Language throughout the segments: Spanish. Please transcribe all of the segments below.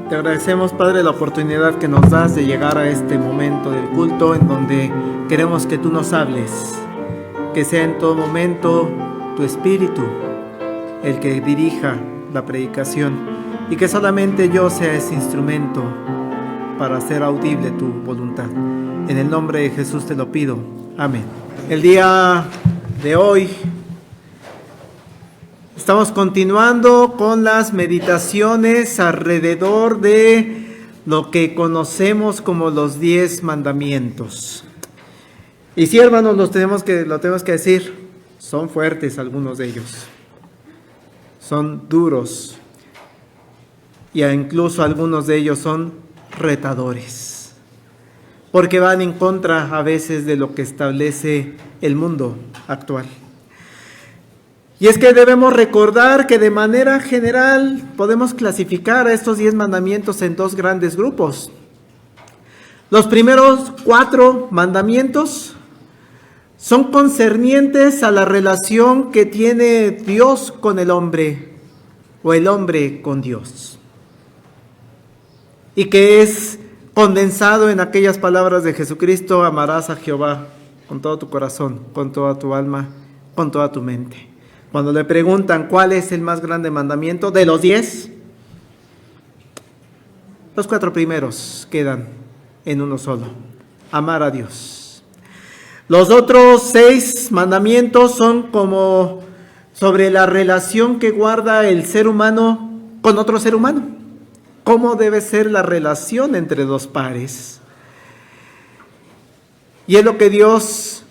Te agradecemos, Padre, la oportunidad que nos das de llegar a este momento del culto en donde queremos que tú nos hables, que sea en todo momento tu Espíritu el que dirija la predicación y que solamente yo sea ese instrumento para hacer audible tu voluntad. En el nombre de Jesús te lo pido. Amén. El día de hoy estamos continuando con las meditaciones alrededor de lo que conocemos como los 10 mandamientos. Y sí, hermanos, lo tenemos que decir, son fuertes algunos de ellos. Son duros. Y incluso algunos de ellos son retadores. Porque van en contra a veces de lo que establece el mundo actual. Y es que debemos recordar que de manera general podemos clasificar a estos 10 mandamientos en 2 grandes grupos. Los primeros 4 mandamientos son concernientes a la relación que tiene Dios con el hombre o el hombre con Dios. Y que es condensado en aquellas palabras de Jesucristo: amarás a Jehová con todo tu corazón, con toda tu alma, con toda tu mente. Cuando le preguntan cuál es el más grande mandamiento de los 10, los 4 primeros quedan en uno solo: amar a Dios. Los otros 6 mandamientos son como sobre la relación que guarda el ser humano con otro ser humano. ¿Cómo debe ser la relación entre 2 pares? Y es lo que Dios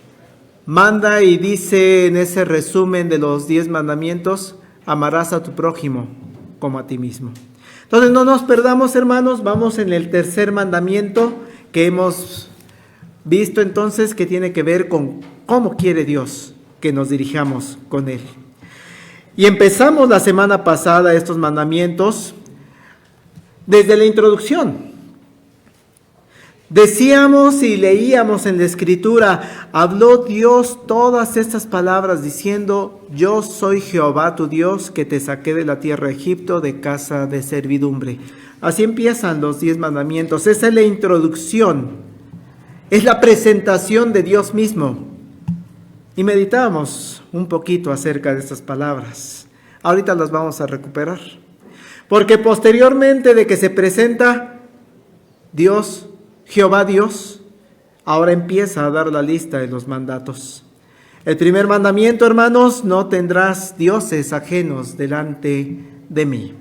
manda y dice en ese resumen de los 10 mandamientos: amarás a tu prójimo como a ti mismo. Entonces no nos perdamos, hermanos, vamos en el tercer mandamiento que hemos visto entonces, que tiene que ver con cómo quiere Dios que nos dirijamos con Él. Y empezamos la semana pasada estos mandamientos desde la introducción. Decíamos y leíamos en la Escritura: habló Dios todas estas palabras diciendo: yo soy Jehová tu Dios, que te saqué de la tierra de Egipto, de casa de servidumbre. Así empiezan los 10 mandamientos. Esa es la introducción, es la presentación de Dios mismo. Y meditábamos un poquito acerca de estas palabras. Ahorita las vamos a recuperar, porque posteriormente de que se presenta Dios, Jehová Dios, ahora empieza a dar la lista de los mandatos. El primer mandamiento, hermanos: no tendrás dioses ajenos delante de mí.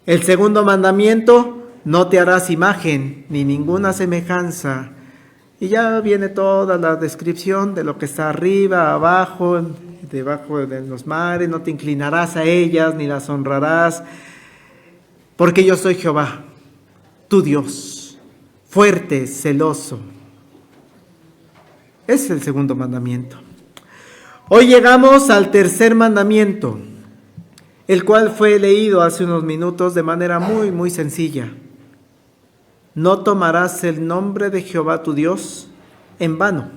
El segundo mandamiento: no te harás imagen ni ninguna semejanza. Y ya viene toda la descripción de lo que está arriba, abajo, debajo de los mares. No te inclinarás a ellas ni las honrarás, porque yo soy Jehová tu Dios, fuerte, celoso. Ese es el segundo mandamiento. Hoy llegamos al tercer mandamiento, el cual fue leído hace unos minutos de manera muy, muy sencilla. No tomarás el nombre de Jehová tu Dios en vano,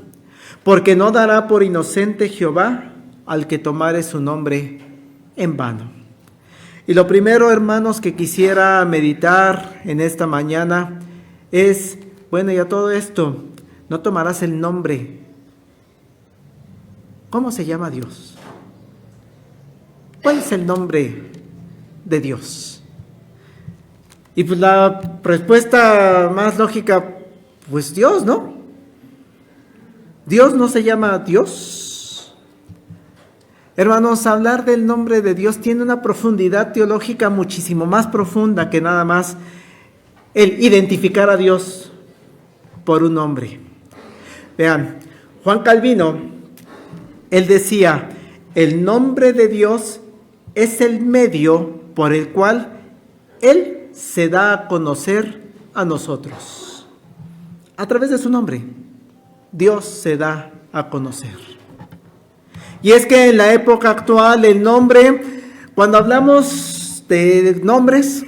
porque no dará por inocente Jehová al que tomare su nombre en vano. Y lo primero, hermanos, que quisiera meditar en esta mañana es, bueno, y a todo esto, no tomarás el nombre. ¿Cómo se llama Dios? ¿Cuál es el nombre de Dios? Y pues la respuesta más lógica, pues Dios, ¿no? Dios no se llama Dios. Hermanos, hablar del nombre de Dios tiene una profundidad teológica muchísimo más profunda que nada más el identificar a Dios por un nombre. Vean, Juan Calvino, él decía, el nombre de Dios es el medio por el cual Él se da a conocer a nosotros. A través de su nombre, Dios se da a conocer. Y es que en la época actual el nombre, cuando hablamos de nombres,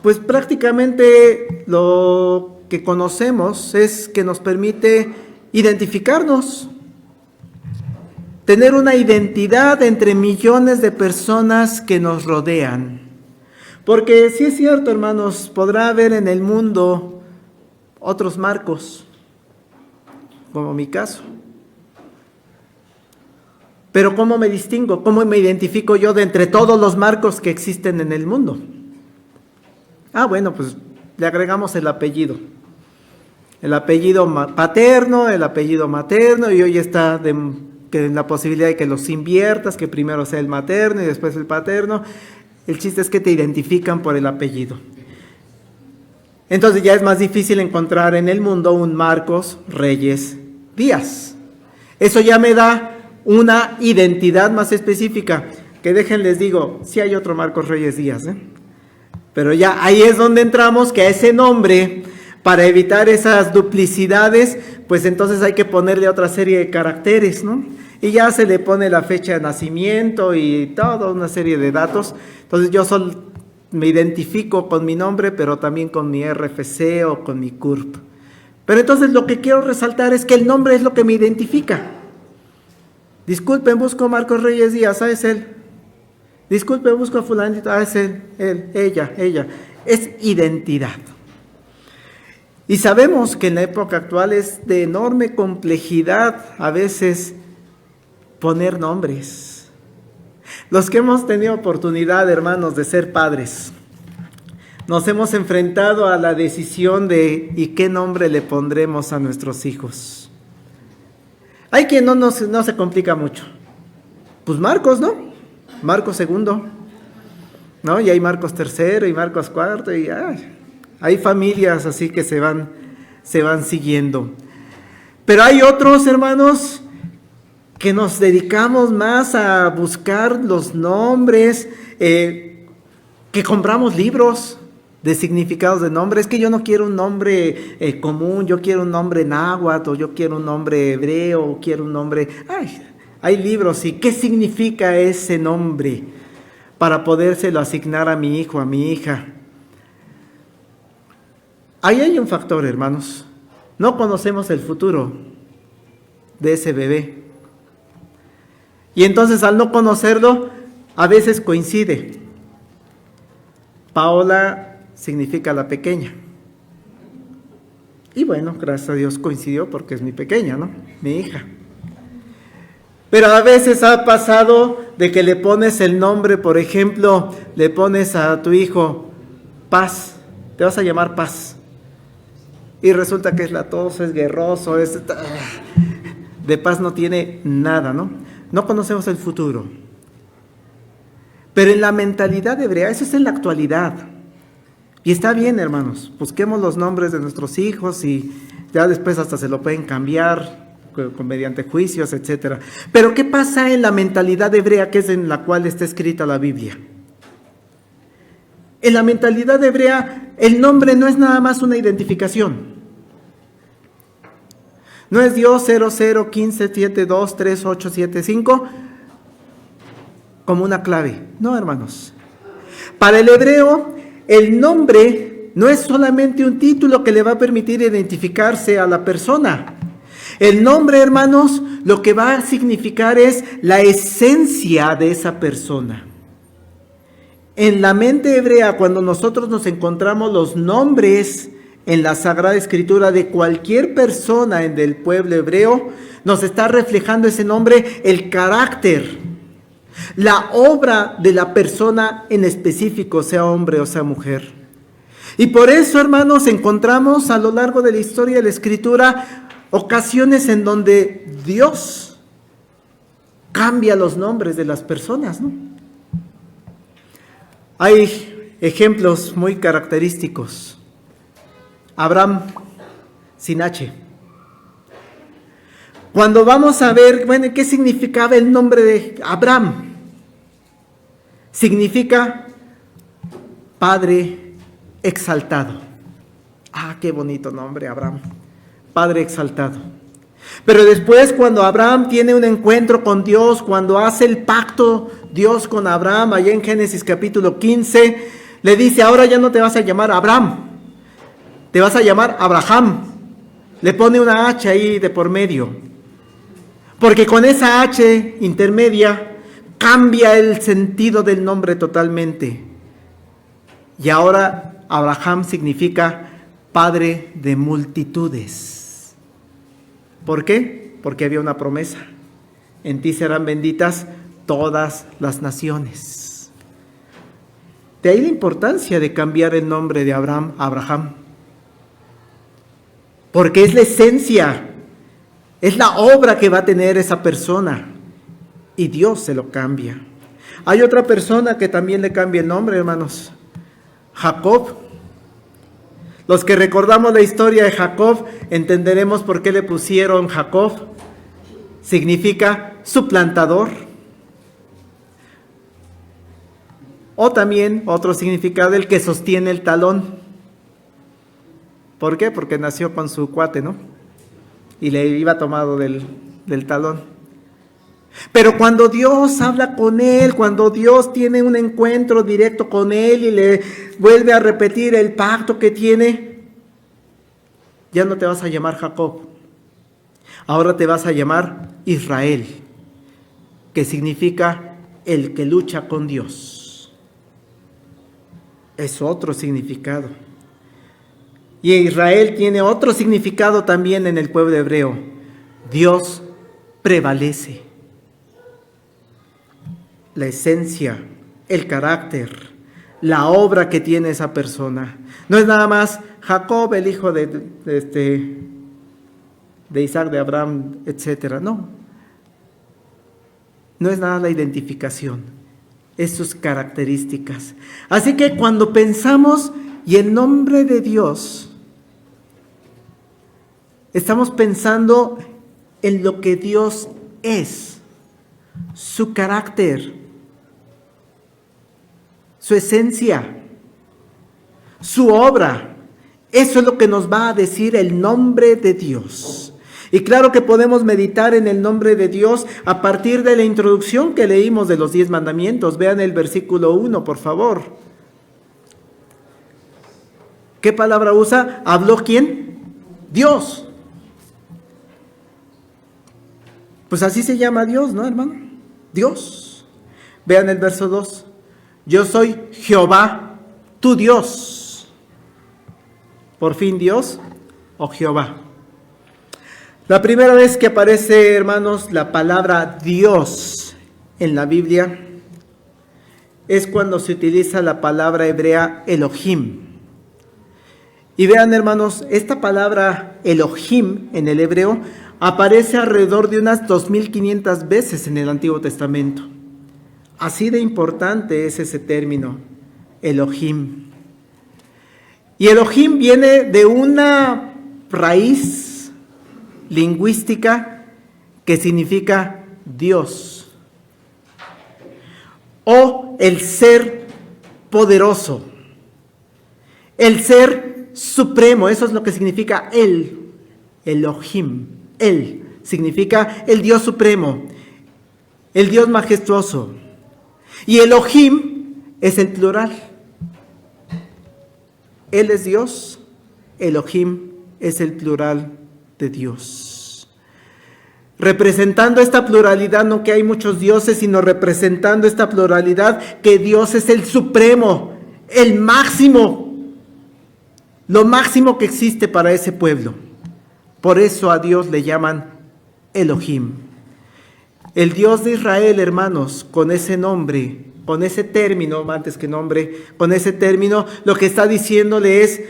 pues prácticamente lo que conocemos es que nos permite identificarnos, tener una identidad entre millones de personas que nos rodean. Porque sí es cierto, hermanos, podrá haber en el mundo otros Marcos, como mi caso. Pero ¿cómo me distingo? ¿Cómo me identifico yo de entre todos los Marcos que existen en el mundo? Bueno, pues le agregamos el apellido. El apellido paterno, el apellido materno, y hoy está que la posibilidad de que los inviertas, que primero sea el materno y después el paterno. El chiste es que te identifican por el apellido. Entonces ya es más difícil encontrar en el mundo un Marcos Reyes Díaz. Eso ya me da una identidad más específica. Que les digo, sí hay otro Marcos Reyes Díaz, pero ya ahí es donde entramos, que a ese nombre, para evitar esas duplicidades, pues entonces hay que ponerle otra serie de caracteres, ¿no? Y ya se le pone la fecha de nacimiento y toda una serie de datos. Entonces yo me identifico con mi nombre, pero también con mi RFC o con mi CURP. Pero entonces lo que quiero resaltar es que el nombre es lo que me identifica. Disculpen, busco Marcos Reyes Díaz, es él. Disculpen, busco a fulanito, es él, ella. Es identidad. Y sabemos que en la época actual es de enorme complejidad a veces poner nombres. Los que hemos tenido oportunidad, hermanos, de ser padres, nos hemos enfrentado a la decisión de ¿y qué nombre le pondremos a nuestros hijos? Hay quien no se complica mucho. Pues Marcos, ¿no? Marcos II, ¿no? Y hay Marcos III y Marcos IV y hay familias así que se van siguiendo. Pero hay otros, hermanos, que nos dedicamos más a buscar los nombres, que compramos libros de significados de nombres. Es que yo no quiero un nombre común, yo quiero un nombre náhuatl, o yo quiero un nombre hebreo, o quiero un nombre... hay libros, ¿y qué significa ese nombre? Para podérselo asignar a mi hijo, a mi hija. Ahí hay un factor, hermanos. No conocemos el futuro de ese bebé. Y entonces al no conocerlo, a veces coincide. Paola significa la pequeña. Y bueno, gracias a Dios coincidió porque es mi pequeña, ¿no? Mi hija. Pero a veces ha pasado de que le pones el nombre, por ejemplo, le pones a tu hijo Paz, te vas a llamar Paz. Y resulta que es latoso, es guerroso, de paz no tiene nada, ¿no? No conocemos el futuro. Pero en la mentalidad hebrea, eso es en la actualidad. Y está bien, hermanos, busquemos los nombres de nuestros hijos y ya después hasta se lo pueden cambiar mediante juicios, etcétera. Pero ¿qué pasa en la mentalidad hebrea, que es en la cual está escrita la Biblia? En la mentalidad hebrea, el nombre no es nada más una identificación. No es Dios 0015723875 como una clave. No, hermanos. Para el hebreo, el nombre no es solamente un título que le va a permitir identificarse a la persona. El nombre, hermanos, lo que va a significar es la esencia de esa persona. En la mente hebrea, cuando nosotros nos encontramos los nombres en la Sagrada Escritura de cualquier persona del pueblo hebreo, nos está reflejando ese nombre, el carácter, la obra de la persona en específico, sea hombre o sea mujer. Y por eso, hermanos, encontramos a lo largo de la historia de la Escritura ocasiones en donde Dios cambia los nombres de las personas, ¿no? Hay ejemplos muy característicos. Abraham, sin H. Cuando vamos a ver, bueno, ¿qué significaba el nombre de Abraham? Significa Padre exaltado. Ah, qué bonito nombre, Abraham. Padre exaltado. Pero después, cuando Abraham tiene un encuentro con Dios, cuando hace el pacto Dios con Abraham, allá en Génesis capítulo 15, le dice, ahora ya no te vas a llamar Abraham, te vas a llamar Abraham. Le pone una H ahí de por medio, porque con esa H intermedia cambia el sentido del nombre totalmente. Y ahora Abraham significa padre de multitudes. ¿Por qué? Porque había una promesa. En ti serán benditas todas las naciones. De ahí la importancia de cambiar el nombre de Abraham a Abraham. Porque es la esencia, es la obra que va a tener esa persona. Y Dios se lo cambia. Hay otra persona que también le cambia el nombre, hermanos. Jacob. Los que recordamos la historia de Jacob, entenderemos por qué le pusieron Jacob. Significa suplantador. O también otro significado, el que sostiene el talón. ¿Por qué? Porque nació con su cuate, ¿no? Y le iba tomado del talón. Pero cuando Dios habla con él, cuando Dios tiene un encuentro directo con él y le vuelve a repetir el pacto que tiene, ya no te vas a llamar Jacob, ahora te vas a llamar Israel, que significa el que lucha con Dios. Es otro significado. Y Israel tiene otro significado también en el pueblo hebreo. Dios prevalece. La esencia, el carácter, la obra que tiene esa persona. No es nada más Jacob, el hijo de Isaac, de Abraham, etc. No. No es nada la identificación, es sus características. Así que cuando pensamos y en nombre de Dios, estamos pensando en lo que Dios es, su carácter, su esencia, su obra. Eso es lo que nos va a decir el nombre de Dios. Y claro que podemos meditar en el nombre de Dios a partir de la introducción que leímos de los 10 mandamientos. Vean el versículo 1, por favor. ¿Qué palabra usa? ¿Habló quién? Dios. Pues así se llama Dios, ¿no, hermano? Dios. Vean el verso 2. Yo soy Jehová, tu Dios. Por fin Dios o Jehová. La primera vez que aparece, hermanos, la palabra Dios en la Biblia es cuando se utiliza la palabra hebrea Elohim. Y vean, hermanos, esta palabra Elohim en el hebreo aparece alrededor de unas 2500 veces en el Antiguo Testamento. Así de importante es ese término, Elohim. Y Elohim viene de una raíz lingüística que significa Dios o el ser poderoso, el ser supremo. Eso es lo que significa él, Elohim. Él significa el Dios supremo, el Dios majestuoso. Y Elohim es el plural. Él es Dios, Elohim es el plural de Dios. Representando esta pluralidad, no que hay muchos dioses, sino representando esta pluralidad, que Dios es el supremo, el máximo, lo máximo que existe para ese pueblo. Por eso a Dios le llaman Elohim. El Dios de Israel, hermanos, con ese nombre con ese término, antes que nombre, con ese término, lo que está diciéndole es: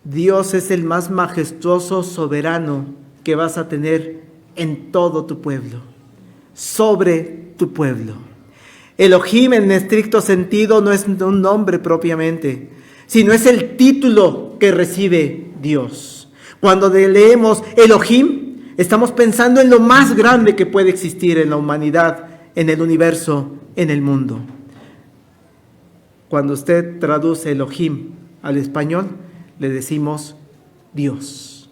Dios es el más majestuoso, soberano que vas a tener en todo tu pueblo, sobre tu pueblo. Elohim en estricto sentido no es un nombre propiamente, sino es el título que recibe Dios. Cuando leemos Elohim, estamos pensando en lo más grande que puede existir en la humanidad, en el universo, en el mundo. Cuando usted traduce Elohim al español, le decimos Dios.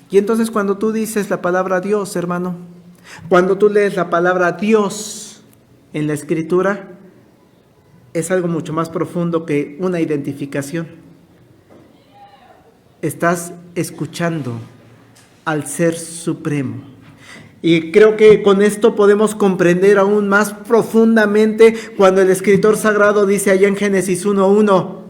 Y entonces cuando tú dices la palabra Dios, hermano, cuando tú lees la palabra Dios en la Escritura, es algo mucho más profundo que una identificación. Estás escuchando al Ser Supremo. Y creo que con esto podemos comprender aún más profundamente cuando el escritor sagrado dice allá en Génesis 1:1,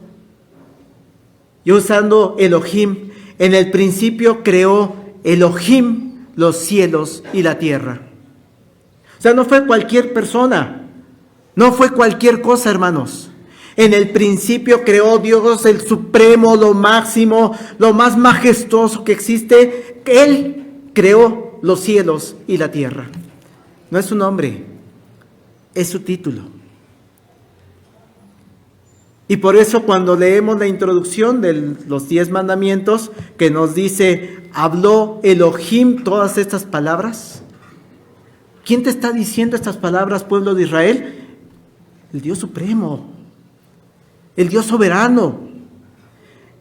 y usando Elohim, en el principio creó Elohim los cielos y la tierra. O sea, no fue cualquier persona, no fue cualquier cosa, hermanos. En el principio creó Dios el Supremo, lo máximo, lo más majestuoso que existe. Él creó los cielos y la tierra. No es su nombre, es su título. Y por eso cuando leemos la introducción de los 10 mandamientos, que nos dice, habló Elohim todas estas palabras. ¿Quién te está diciendo estas palabras, pueblo de Israel? El Dios Supremo, el Dios soberano,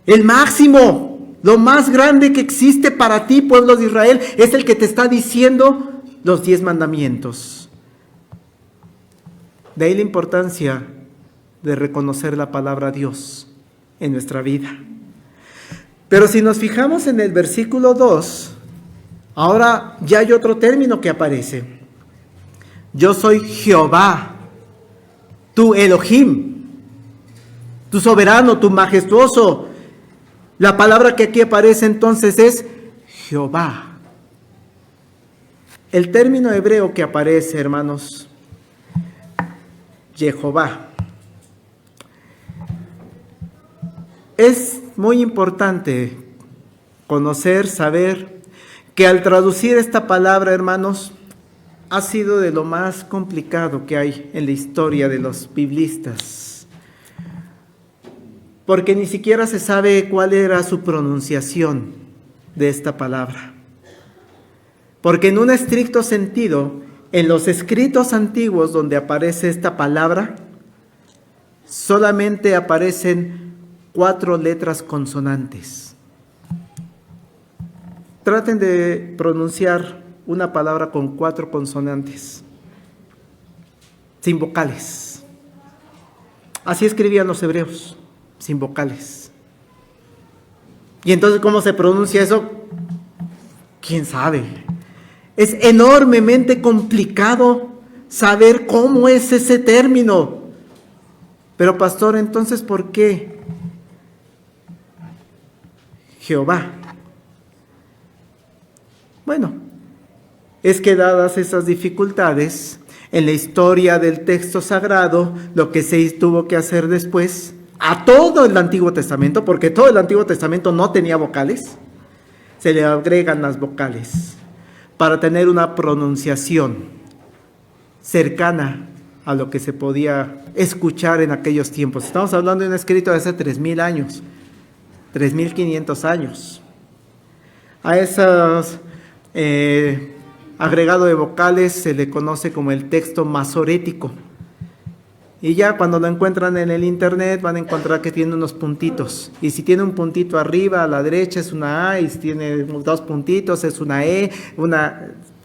el máximo, lo más grande que existe para ti, pueblo de Israel, es el que te está diciendo los 10 mandamientos. De ahí la importancia de reconocer la palabra Dios en nuestra vida. Pero si nos fijamos en el versículo 2, ahora ya hay otro término que aparece. Yo soy Jehová, tu Elohim, tu soberano, tu majestuoso. La palabra que aquí aparece entonces es Jehová. El término hebreo que aparece, hermanos, Jehová. Es muy importante conocer, saber que al traducir esta palabra, hermanos, ha sido de lo más complicado que hay en la historia de los biblistas, porque ni siquiera se sabe cuál era su pronunciación de esta palabra. Porque en un estricto sentido, en los escritos antiguos donde aparece esta palabra, solamente aparecen 4 letras consonantes. Traten de pronunciar una palabra con 4 consonantes, sin vocales. Así escribían los hebreos, sin vocales. Y entonces, ¿cómo se pronuncia eso? ¿Quién sabe? Es enormemente complicado saber cómo es ese término. Pero pastor, entonces, ¿por qué Jehová? Bueno, es que dadas esas dificultades en la historia del texto sagrado, lo que se tuvo que hacer después, a todo el Antiguo Testamento, porque todo el Antiguo Testamento no tenía vocales, se le agregan las vocales para tener una pronunciación cercana a lo que se podía escuchar en aquellos tiempos. Estamos hablando de un escrito de hace 3,000 años, 3,500 años. A esos agregado de vocales se le conoce como el texto masorético. Y ya cuando lo encuentran en el internet van a encontrar que tiene unos puntitos. Y si tiene un puntito arriba a la derecha es una A, y si tiene 2 puntitos es una E,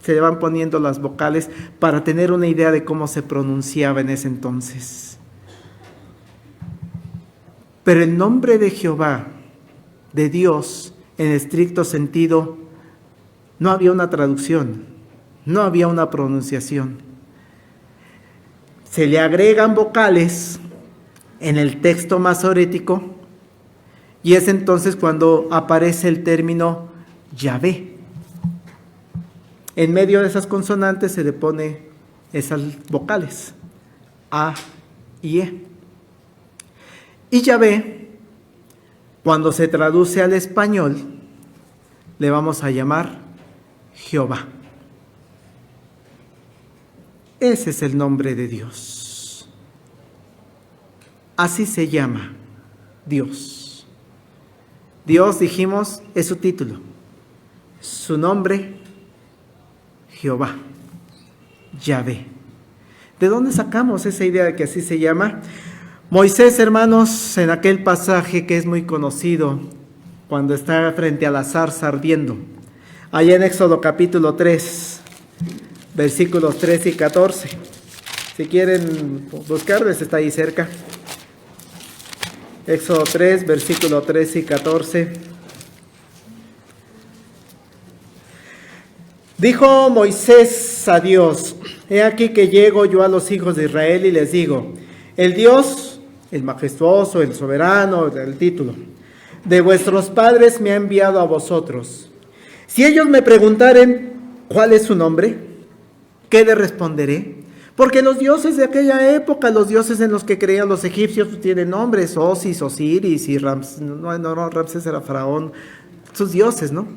se le van poniendo las vocales para tener una idea de cómo se pronunciaba en ese entonces. Pero el nombre de Jehová, de Dios, en estricto sentido, no había una traducción, no había una pronunciación. Se le agregan vocales en el texto masorético y es entonces cuando aparece el término Yahvé. En medio de esas consonantes se le pone esas vocales, A y E. Y Yahvé, cuando se traduce al español, le vamos a llamar Jehová. Ese es el nombre de Dios. Así se llama Dios. Dios, dijimos, es su título. Su nombre, Jehová, Yahvé. ¿De dónde sacamos esa idea de que así se llama? Moisés, hermanos, en aquel pasaje que es muy conocido, cuando está frente a la zarza ardiendo, allá en Éxodo capítulo 3, versículos 13 y 14. Si quieren buscarles, está ahí cerca. Éxodo 3, versículo 13 y 14. Dijo Moisés a Dios: he aquí que llego yo a los hijos de Israel y les digo, el Dios, el majestuoso, el soberano, el título, de vuestros padres me ha enviado a vosotros. Si ellos me preguntaren cuál es su nombre, ¿qué le responderé? Porque los dioses de aquella época, los dioses en los que creían los egipcios, tienen nombres: Osis, Osiris y Ramsés. No, Ramsés era faraón. Sus dioses, ¿no?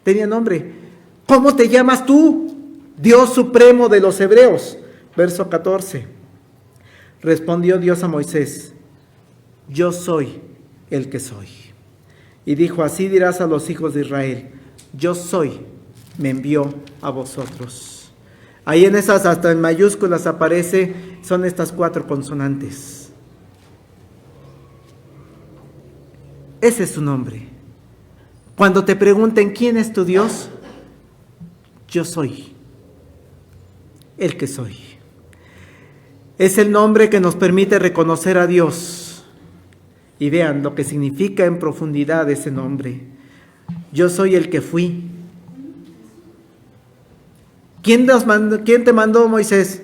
Tenían nombre. ¿Cómo te llamas tú, Dios supremo de los hebreos? Verso 14. Respondió Dios a Moisés: yo soy el que soy. Y dijo: así dirás a los hijos de Israel: yo soy, me envió a vosotros. Ahí en esas, hasta en mayúsculas aparece, son estas 4 consonantes. Ese es su nombre. Cuando te pregunten quién es tu Dios, yo soy el que soy. Es el nombre que nos permite reconocer a Dios. Y vean lo que significa en profundidad ese nombre. Yo soy el que fui. ¿Quién te mandó, Moisés?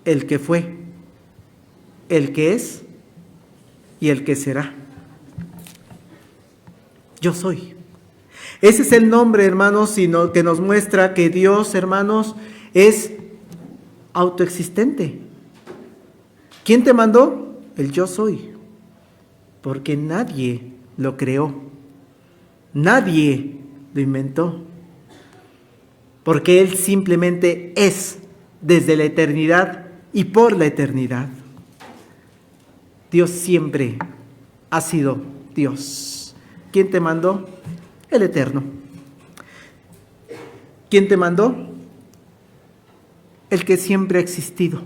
El que fue, el que es y el que será. Yo soy. Ese es el nombre, hermanos, que nos muestra que Dios, hermanos, es autoexistente. ¿Quién te mandó? El yo soy. Porque nadie lo creó. Nadie lo inventó. Porque Él simplemente es desde la eternidad y por la eternidad. Dios siempre ha sido Dios. ¿Quién te mandó? El Eterno. ¿Quién te mandó? El que siempre ha existido.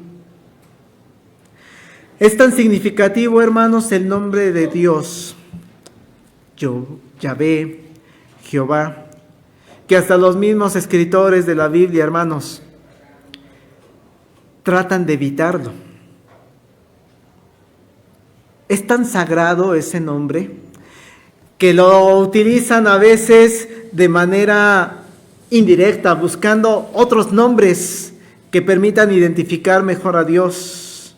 Es tan significativo, hermanos, el nombre de Dios, Yahvé, Jehová, que hasta los mismos escritores de la Biblia, hermanos, tratan de evitarlo. Es tan sagrado ese nombre que lo utilizan a veces de manera indirecta, buscando otros nombres que permitan identificar mejor a Dios.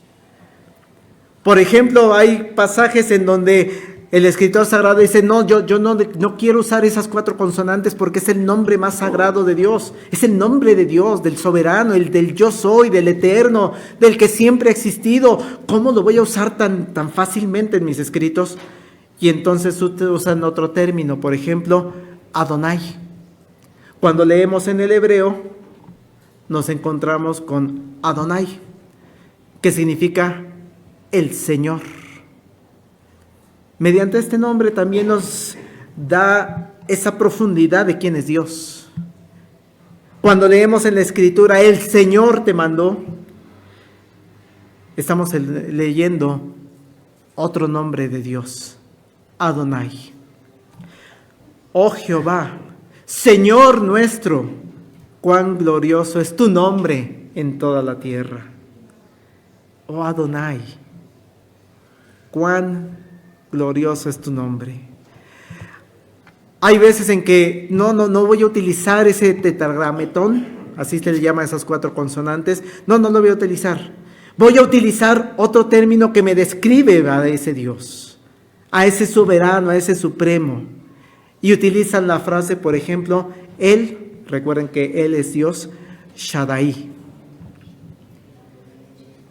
Por ejemplo, hay pasajes en donde el escritor sagrado dice: no, yo no quiero usar esas 4 consonantes porque es el nombre más sagrado de Dios. Es el nombre de Dios, del soberano, el del yo soy, del eterno, del que siempre ha existido. ¿Cómo lo voy a usar tan fácilmente en mis escritos? Y entonces usan otro término, por ejemplo, Adonai. Cuando leemos en el hebreo, nos encontramos con Adonai, que significa el Señor. Mediante este nombre también nos da esa profundidad de quién es Dios. Cuando leemos en la Escritura, el Señor te mandó, estamos leyendo otro nombre de Dios, Adonai. Oh Jehová, Señor nuestro, cuán glorioso es tu nombre en toda la tierra. Oh Adonai, cuán glorioso es tu nombre. Hay veces en que no voy a utilizar ese tetragrametón, así se le llama a esas 4 consonantes. No lo voy a utilizar. Voy a utilizar otro término que me describe a ese Dios, a ese soberano, a ese supremo. Y utilizan la frase, por ejemplo, Él, recuerden que Él es Dios, Shaddai.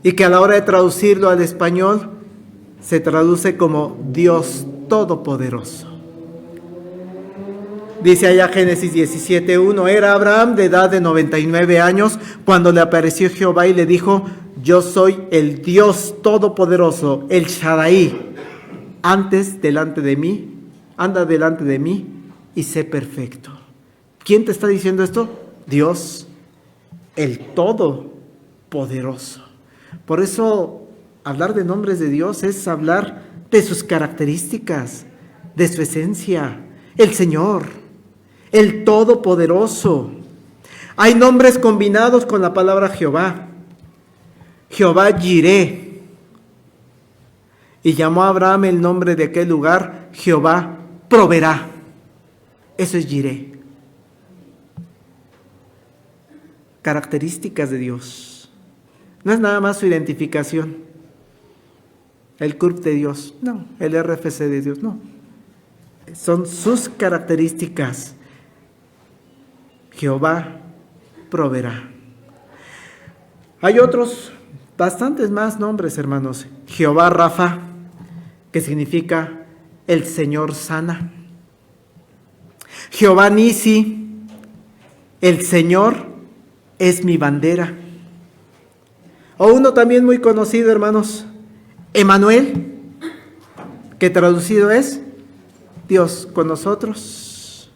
y que a la hora de traducirlo al español se traduce como Dios Todopoderoso. Dice allá Génesis 17:1, era Abraham de edad de 99 años cuando le apareció Jehová y le dijo, yo soy el Dios Todopoderoso, el Shaddai. Anda delante de mí y sé perfecto. ¿Quién te está diciendo esto? Dios, el Todopoderoso. Por eso, hablar de nombres de Dios es hablar de sus características, de su esencia, el Señor, el Todopoderoso. Hay nombres combinados con la palabra Jehová. Jehová Jireh. Y llamó a Abraham el nombre de aquel lugar, Jehová proveerá. Eso es Jireh. Características de Dios. No es nada más su identificación. El CURP de Dios, no. El RFC de Dios, no. Son sus características. Jehová proveerá. Hay otros, bastantes más nombres, hermanos. Jehová Rafa, que significa el Señor sana. Jehová Nisi, el Señor es mi bandera. O uno también muy conocido, hermanos, Emanuel, que traducido es Dios con nosotros.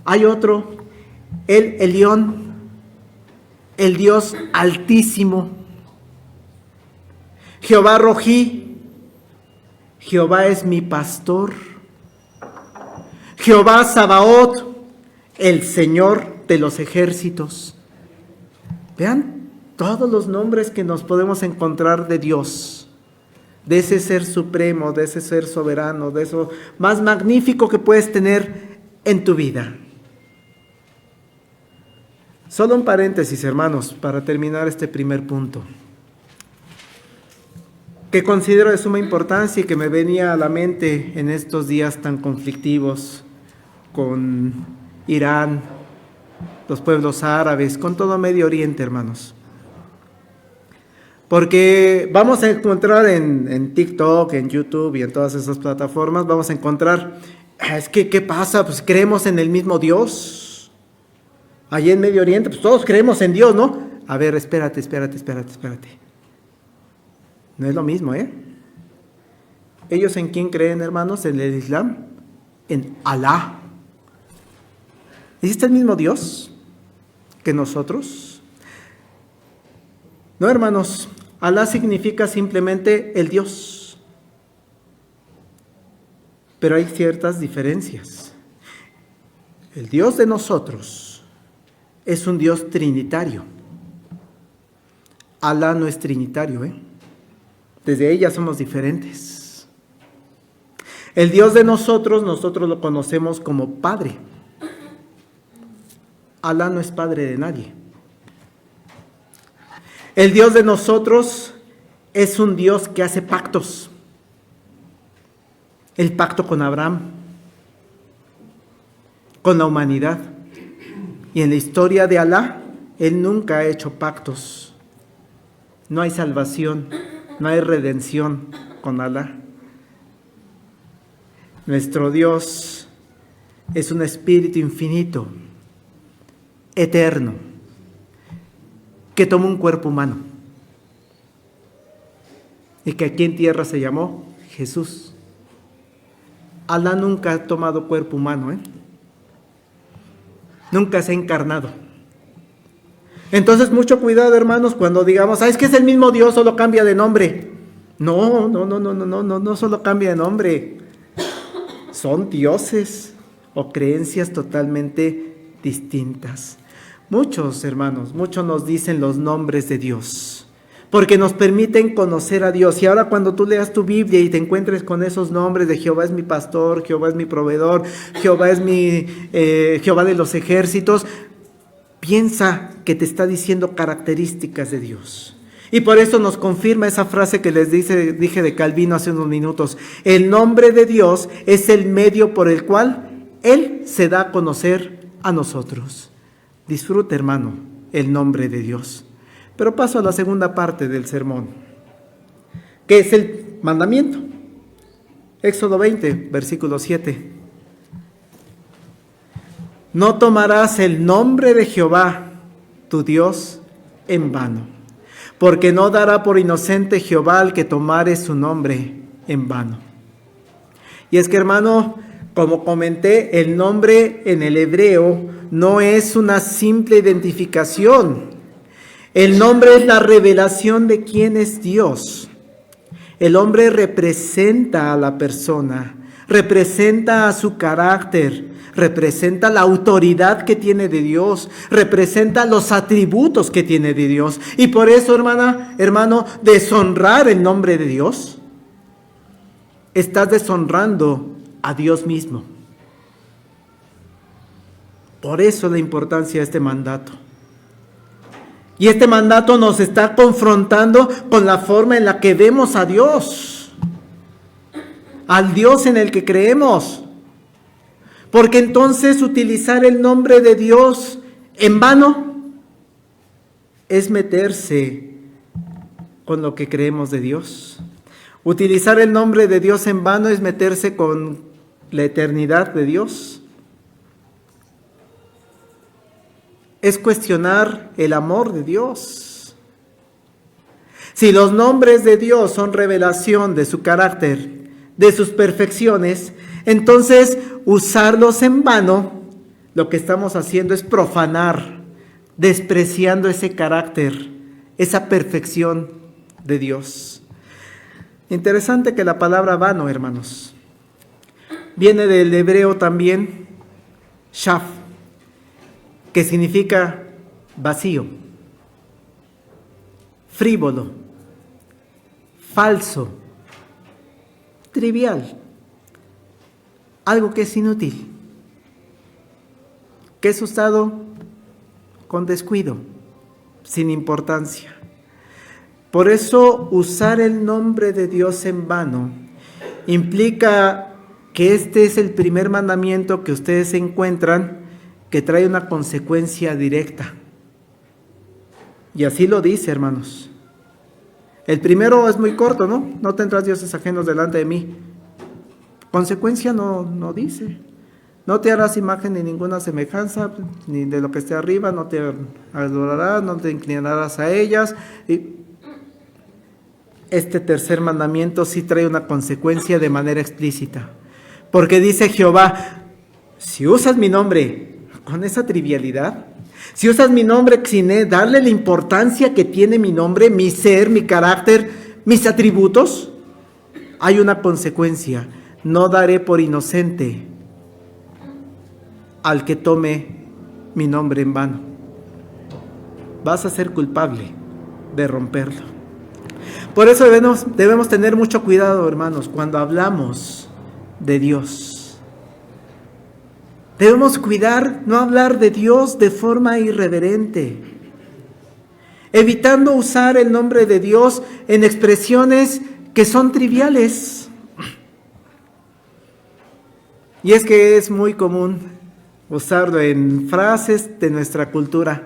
Hay otro, el Elión, el Dios altísimo. Jehová Rojí, Jehová es mi pastor. Jehová Sabaoth, el Señor de los ejércitos. Vean todos los nombres que nos podemos encontrar de Dios, de ese ser supremo, de ese ser soberano, de eso más magnífico que puedes tener en tu vida. Solo un paréntesis, hermanos, para terminar este primer punto, que considero de suma importancia y que me venía a la mente en estos días tan conflictivos con Irán, los pueblos árabes, con todo Medio Oriente, hermanos. Porque vamos a encontrar en TikTok, en YouTube y en todas esas plataformas, vamos a encontrar, es que, ¿qué pasa? Pues creemos en el mismo Dios. Allí en Medio Oriente, pues todos creemos en Dios, ¿no? A ver, espérate. No es lo mismo, ¿eh? ¿Ellos en quién creen, hermanos? En el Islam, en Alá. ¿Es el mismo Dios que nosotros? No, hermanos, Alá significa simplemente el Dios. Pero hay ciertas diferencias. El Dios de nosotros es un Dios trinitario. Alá no es trinitario, ¿eh? Desde ahí ya somos diferentes. El Dios de nosotros lo conocemos como Padre. Alá no es padre de nadie. El Dios de nosotros es un Dios que hace pactos. El pacto con Abraham, con la humanidad. Y en la historia de Alá, Él nunca ha hecho pactos. No hay salvación, no hay redención con Alá. Nuestro Dios es un espíritu infinito, eterno, que tomó un cuerpo humano y que aquí en tierra se llamó Jesús. Alá nunca ha tomado cuerpo humano, nunca se ha encarnado. Entonces mucho cuidado, hermanos, cuando digamos, es que es el mismo Dios, solo cambia de nombre. No solo cambia de nombre. Son dioses o creencias totalmente distintas. Muchos, hermanos, muchos nos dicen los nombres de Dios, porque nos permiten conocer a Dios. Y ahora cuando tú leas tu Biblia y te encuentres con esos nombres de Jehová es mi pastor, Jehová es mi proveedor, Jehová es Jehová de los ejércitos, piensa que te está diciendo características de Dios. Y por eso nos confirma esa frase que les dije de Calvino hace unos minutos. El nombre de Dios es el medio por el cual Él se da a conocer a nosotros. Disfruta, hermano, el nombre de Dios. Pero paso a la segunda parte del sermón, que es el mandamiento. Éxodo 20, versículo 7. No tomarás el nombre de Jehová, tu Dios, en vano, porque no dará por inocente Jehová al que tomare su nombre en vano. Y es que, hermano, como comenté, el nombre en el hebreo no es una simple identificación. El nombre es la revelación de quién es Dios. El nombre representa a la persona, representa a su carácter, representa la autoridad que tiene de Dios, representa los atributos que tiene de Dios. Y por eso, hermano, deshonrar el nombre de Dios, estás deshonrando a Dios mismo. Por eso la importancia de este mandato. Y este mandato nos está confrontando con la forma en la que vemos a Dios, al Dios en el que creemos. Porque entonces utilizar el nombre de Dios en vano es meterse con lo que creemos de Dios. Utilizar el nombre de Dios en vano es meterse con la eternidad de Dios. Es cuestionar el amor de Dios. Si los nombres de Dios son revelación de su carácter, de sus perfecciones, entonces usarlos en vano, lo que estamos haciendo es profanar, despreciando ese carácter, esa perfección de Dios. Interesante que la palabra vano, hermanos, viene del hebreo también, shaf, que significa vacío, frívolo, falso, trivial, algo que es inútil, que es usado con descuido, sin importancia. Por eso usar el nombre de Dios en vano implica que este es el primer mandamiento que ustedes encuentran que trae una consecuencia directa. Y así lo dice, hermanos. El primero es muy corto, ¿no? No tendrás dioses ajenos delante de mí. Consecuencia no dice. No te harás imagen ni ninguna semejanza, ni de lo que esté arriba, no te adorarás, no te inclinarás a ellas. Y este tercer mandamiento sí trae una consecuencia de manera explícita. Porque dice Jehová, si usas mi nombre con esa trivialidad, si usas mi nombre sin darle la importancia que tiene mi nombre, mi ser, mi carácter, mis atributos, hay una consecuencia. No daré por inocente al que tome mi nombre en vano. Vas a ser culpable de romperlo. Por eso debemos tener mucho cuidado, hermanos, cuando hablamos de Dios. Debemos cuidar no hablar de Dios de forma irreverente, evitando usar el nombre de Dios en expresiones que son triviales. Y es que es muy común usarlo en frases de nuestra cultura.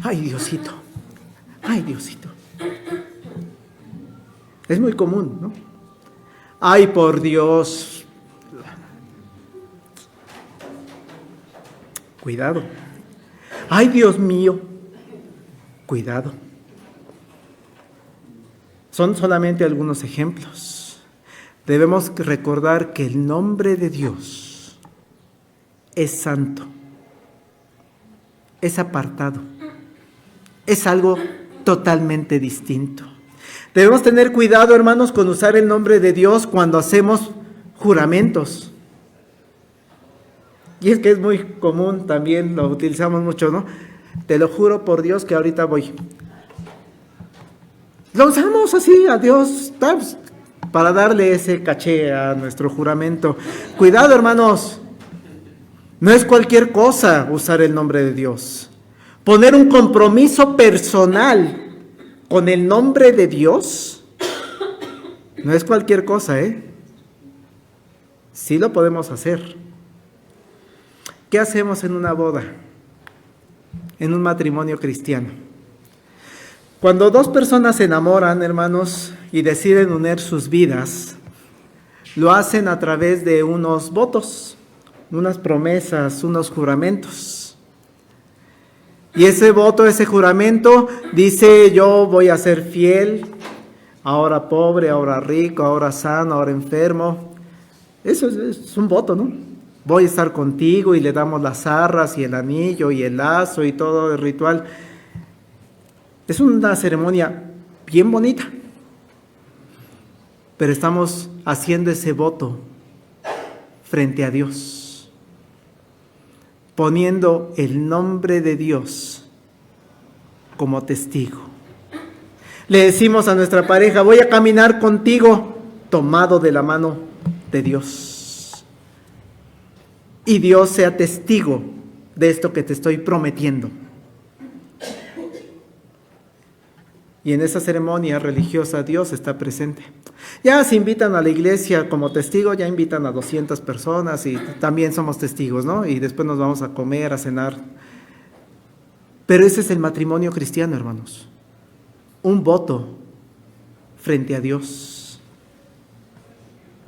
Ay, Diosito, ay, Diosito. Es muy común, ¿no? Ay, por Dios. Cuidado. Ay, Dios mío. Cuidado. Son solamente algunos ejemplos. Debemos recordar que el nombre de Dios es santo, es apartado, es algo totalmente distinto. Debemos tener cuidado, hermanos, con usar el nombre de Dios cuando hacemos juramentos. Y es que es muy común también, lo utilizamos mucho, ¿no? Te lo juro por Dios que ahorita voy. Lo usamos así a Dios, ¿sabes? Para darle ese caché a nuestro juramento. Cuidado, hermanos. No es cualquier cosa usar el nombre de Dios. Poner un compromiso personal con el nombre de Dios no es cualquier cosa, ¿eh? Sí lo podemos hacer. ¿Qué hacemos en una boda? En un matrimonio cristiano. Cuando dos personas se enamoran, hermanos, y deciden unir sus vidas, lo hacen a través de unos votos, unas promesas, unos juramentos. Y ese voto, ese juramento, dice: yo voy a ser fiel, ahora pobre, ahora rico, ahora sano, ahora enfermo. Eso es un voto, ¿no? Voy a estar contigo, y le damos las arras y el anillo y el lazo y todo el ritual. Es una ceremonia bien bonita, pero estamos haciendo ese voto frente a Dios, poniendo el nombre de Dios como testigo. Le decimos a nuestra pareja: voy a caminar contigo tomado de la mano de Dios. Y Dios sea testigo de esto que te estoy prometiendo. Y en esa ceremonia religiosa Dios está presente. Ya se invitan a la iglesia como testigo, ya invitan a 200 personas y también somos testigos, ¿no? Y después nos vamos a comer, a cenar. Pero ese es el matrimonio cristiano, hermanos. Un voto frente a Dios.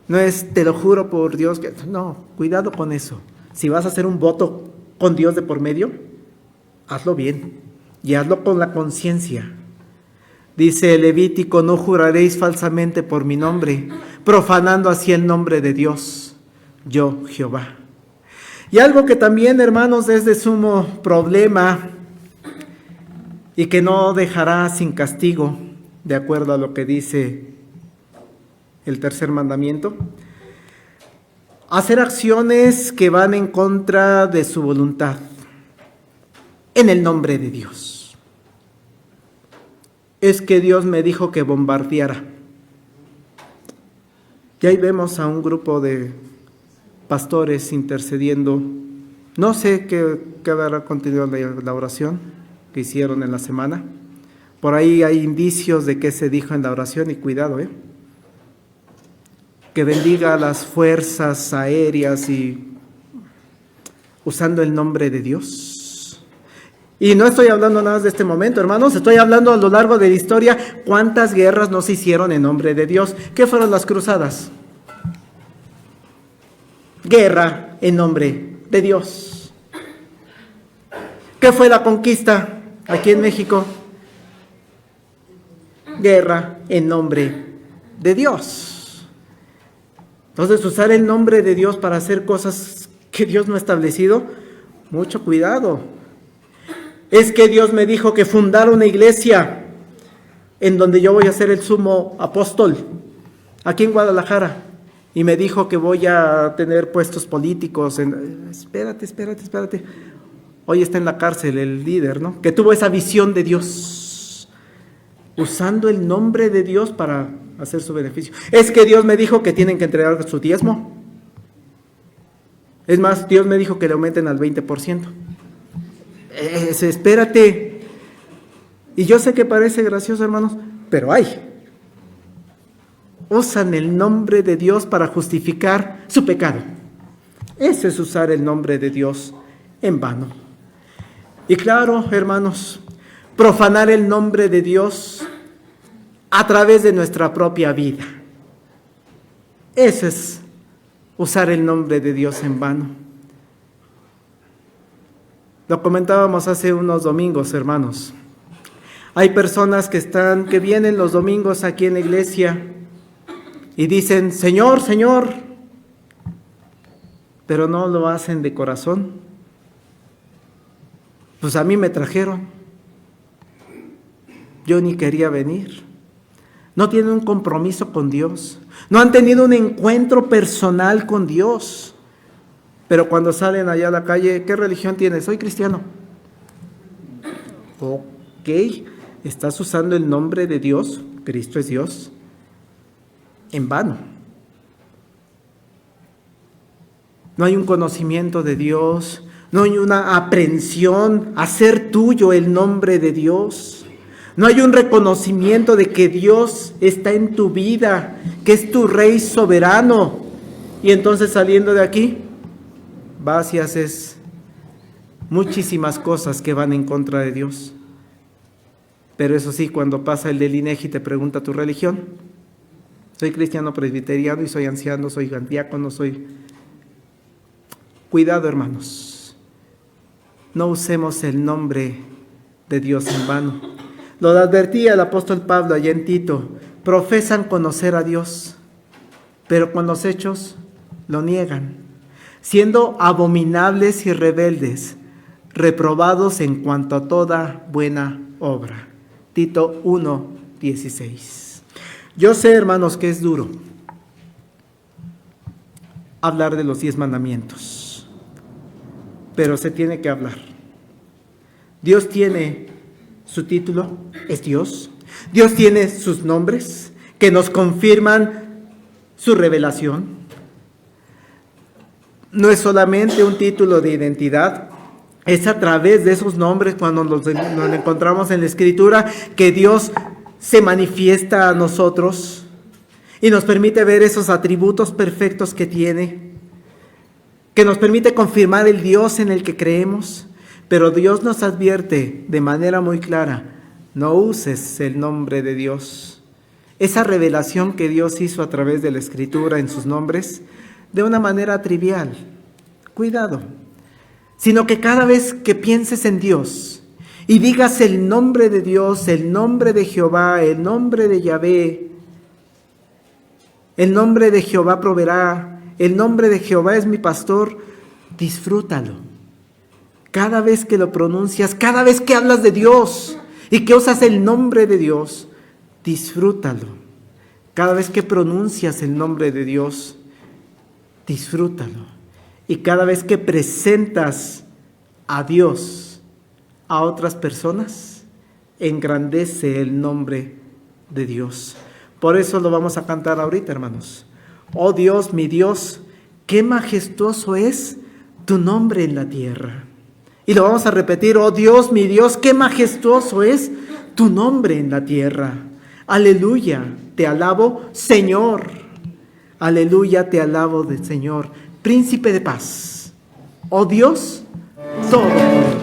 No es: te lo juro por Dios que... No, cuidado con eso. Si vas a hacer un voto con Dios de por medio, hazlo bien y hazlo con la conciencia. Dice el Levítico: no juraréis falsamente por mi nombre, profanando así el nombre de Dios, yo Jehová. Y algo que también, hermanos, es de sumo problema y que no dejará sin castigo, de acuerdo a lo que dice el tercer mandamiento: hacer acciones que van en contra de su voluntad, en el nombre de Dios. Es que Dios me dijo que bombardeara. Y ahí vemos a un grupo de pastores intercediendo. No sé qué habrá continuado la oración que hicieron en la semana. Por ahí hay indicios de qué se dijo en la oración, y cuidado, que bendiga a las fuerzas aéreas y usando el nombre de Dios. Y no estoy hablando nada más de este momento, hermanos, estoy hablando a lo largo de la historia. ¿Cuántas guerras no se hicieron en nombre de Dios? ¿Qué fueron las cruzadas? Guerra en nombre de Dios. ¿Qué fue la conquista aquí en México? Guerra en nombre de Dios. Entonces, usar el nombre de Dios para hacer cosas que Dios no ha establecido, mucho cuidado. Es que Dios me dijo que fundara una iglesia en donde yo voy a ser el sumo apóstol, aquí en Guadalajara. Y me dijo que voy a tener puestos políticos. Espérate. Hoy está en la cárcel el líder, ¿no? Que tuvo esa visión de Dios, usando el nombre de Dios para hacer su beneficio. Es que Dios me dijo que tienen que entregar su diezmo. Es más, Dios me dijo que le aumenten al 20%. Espérate. Y yo sé que parece gracioso, hermanos, pero usan el nombre de Dios para justificar su pecado. Eso es usar el nombre de Dios en vano. Y claro, hermanos, profanar el nombre de Dios a través de nuestra propia vida. Eso es usar el nombre de Dios en vano. Lo comentábamos hace unos domingos, hermanos. Hay personas que vienen los domingos aquí en la iglesia y dicen: Señor, Señor, pero no lo hacen de corazón. Pues a mí me trajeron. Yo ni quería venir. No tienen un compromiso con Dios. No han tenido un encuentro personal con Dios. Pero cuando salen allá a la calle: ¿qué religión tienes? Soy cristiano. Ok, estás usando el nombre de Dios, Cristo es Dios, en vano. No hay un conocimiento de Dios, no hay una aprehensión a hacer tuyo el nombre de Dios. No hay un reconocimiento de que Dios está en tu vida, que es tu Rey soberano. Y entonces, saliendo de aquí, vas y haces muchísimas cosas que van en contra de Dios. Pero eso sí, cuando pasa el del INEGI y te pregunta tu religión, soy cristiano presbiteriano y soy anciano, soy diácono, soy... Cuidado, hermanos, no usemos el nombre de Dios en vano. Lo advertía el apóstol Pablo allá en Tito: profesan conocer a Dios, pero con los hechos lo niegan, siendo abominables y rebeldes, reprobados en cuanto a toda buena obra. Tito 1:16. Yo sé, hermanos, que es duro hablar de los 10 mandamientos, pero se tiene que hablar. Dios tiene su título, es Dios. Dios tiene sus nombres que nos confirman su revelación. No es solamente un título de identidad, es a través de esos nombres, cuando nos encontramos en la Escritura, que Dios se manifiesta a nosotros y nos permite ver esos atributos perfectos que tiene, que nos permite confirmar el Dios en el que creemos. Pero Dios nos advierte de manera muy clara: no uses el nombre de Dios. Esa revelación que Dios hizo a través de la Escritura en sus nombres, de una manera trivial. Cuidado. Sino que cada vez que pienses en Dios y digas el nombre de Dios, el nombre de Jehová, el nombre de Yahvé, el nombre de Jehová proveerá, el nombre de Jehová es mi pastor, disfrútalo. Cada vez que lo pronuncias, cada vez que hablas de Dios y que usas el nombre de Dios, disfrútalo. Cada vez que pronuncias el nombre de Dios, disfrútalo. Y cada vez que presentas a Dios a otras personas, engrandece el nombre de Dios. Por eso lo vamos a cantar ahorita, hermanos. Oh Dios, mi Dios, qué majestuoso es tu nombre en la tierra. Y lo vamos a repetir: oh Dios, mi Dios, qué majestuoso es tu nombre en la tierra. Aleluya, te alabo, Señor. Aleluya, te alabo, Señor. Príncipe de paz, oh Dios, todo.